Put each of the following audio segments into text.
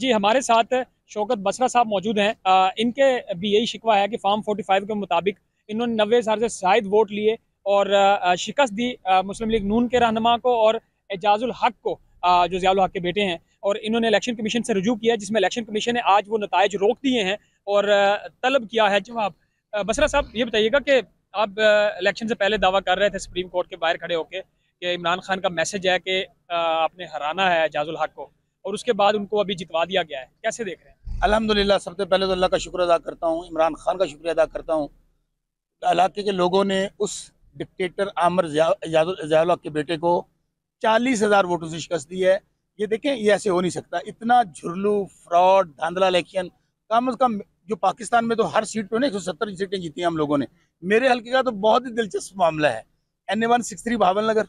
जी, हमारे साथ शौकत बसरा साहब मौजूद हैं। इनके भी यही शिकवा है कि फार्म 45 के मुताबिक इन्होंने 90,000 से शायद वोट लिए और शिकस्त दी मुस्लिम लीग नून के रहनुमा को और एजाजुल हक को, जो ज़ियाउल हक के बेटे हैं। और इन्होंने इलेक्शन कमीशन से रुजू किया, जिसमें इलेक्शन कमीशन ने आज वो नताइज रोक दिए हैं और तलब किया है जवाब। बसरा साहब, ये बताइएगा कि आप इलेक्शन से पहले दावा कर रहे थे सुप्रीम कोर्ट के बाहर खड़े होकर कि इमरान खान का मैसेज है कि आपने हराना है एजाजुल हक को, और उसके बाद उनको अभी जितवा दिया गया है। कैसे देख रहे हैं? अल्हम्दुलिल्लाह, सबसे पहले तो अल्लाह का शुक्र अदा करता हूँ, इमरान खान का शुक्रिया अदा करता हूँ। इलाके के लोगों ने उस डिक्टेटर आमर ज़ियाउल हक के बेटे को 40,000 वोटों से शिकस्त दी है। ये देखें, ये ऐसे हो नहीं सकता। इतना झुरलू, फ्रॉड, धांधला इलेक्शन। कम अज़ कम जो पाकिस्तान में तो हर सीट पे ना 170 सीटें जीती हैं हम लोगों ने। मेरे हल्के का तो बहुत ही दिलचस्प मामला है। NA-163 भावलनगर,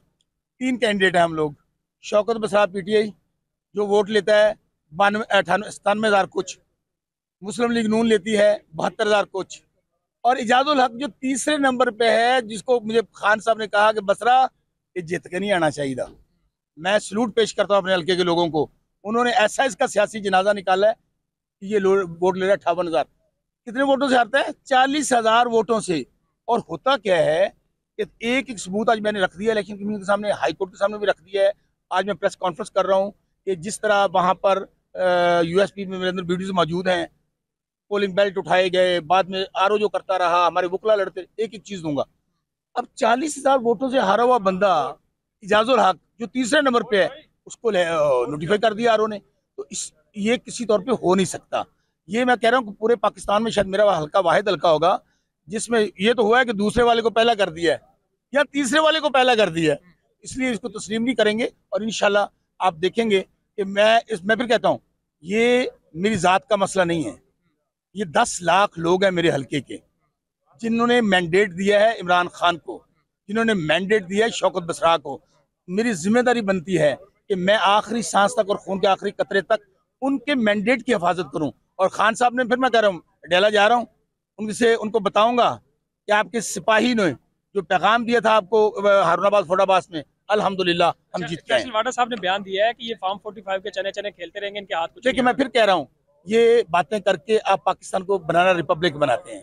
3 कैंडिडेट हैं हम लोग। शौकत बसरा PTI जो वोट लेता है 97,000 कुछ, मुस्लिम लीग नून लेती है 72,000 कुछ, और इजाजुल हक जो तीसरे नंबर पे है, जिसको मुझे खान साहब ने कहा कि बसरा ये जीत के नहीं आना चाहिए था। मैं सलूट पेश करता हूँ अपने हल्के के लोगों को। उन्होंने ऐसा इसका सियासी जनाजा निकाला है कि ये वोट ले रहा है 58,000। कितने वोटों से हारता है? 40,000 वोटों से। और होता क्या है कि एक एक सबूत आज मैंने रख दिया इलेक्शन कमीशन के सामने, हाई कोर्ट के सामने भी रख दिया है। आज मैं प्रेस कॉन्फ्रेंस कर रहा हूँ कि जिस तरह वहाँ पर USP में मेरे अंदर वीडियोज मौजूद हैं, पोलिंग बेल्ट उठाए गए, बाद में RO जो करता रहा, हमारे वकला लड़ते, एक एक चीज दूंगा। अब 40,000 वोटों से हारा हुआ बंदा इजाजुल हक जो तीसरे नंबर पे है, उसको नोटिफाई कर दिया RO ने। तो ये किसी तौर पे हो नहीं सकता। ये मैं कह रहा हूँ कि पूरे पाकिस्तान में शायद मेरा हल्का वाहिद हल्का होगा जिसमें ये तो हुआ है कि दूसरे वाले को पहला कर दिया है या तीसरे वाले को पहला कर दिया है। इसलिए इसको तस्लीम नहीं करेंगे। और इंशाल्लाह आप देखेंगे कि मैं फिर कहता हूँ, ये मेरी जात का मसला नहीं है। ये 10 लाख लोग हैं मेरे हल्के के, जिन्होंने मैंडेट दिया है इमरान खान को, जिन्होंने मैंडेट दिया है शौकत बसरा को। मेरी जिम्मेदारी बनती है कि मैं आखिरी सांस तक और खून के आखिरी कतरे तक उनके मैंडेट की हिफाजत करूं। और खान साहब ने, फिर मैं कह रहा हूँ, डेला जा रहा हूँ, उनको बताऊंगा कि आपके सिपाही ने जो पैगाम दिया था आपको हारूनाबाद फोटाबाद में, अल्हम्दुलिल्लाह हम जीत गए। वाडा साहब ने बयान दिया है कि ये फार्म 45 के चने चने खेलते रहेंगे, इनके हाथ कुछ। देखिए, मैं फिर कह रहा हूँ, ये बातें करके आप पाकिस्तान को बनाना रिपब्लिक बनाते हैं।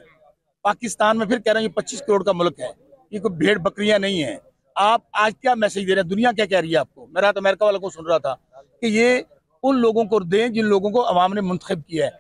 पाकिस्तान में, फिर कह रहा हूँ, ये 25 करोड़ का मुल्क है, ये कोई भेड़ बकरियां नहीं है। आप आज क्या मैसेज दे रहे हैं? दुनिया क्या कह रही है आपको? मैं रात अमेरिका वालों को सुन रहा था कि ये उन लोगों को दें जिन लोगों को अवाम ने मुंतखब किया है।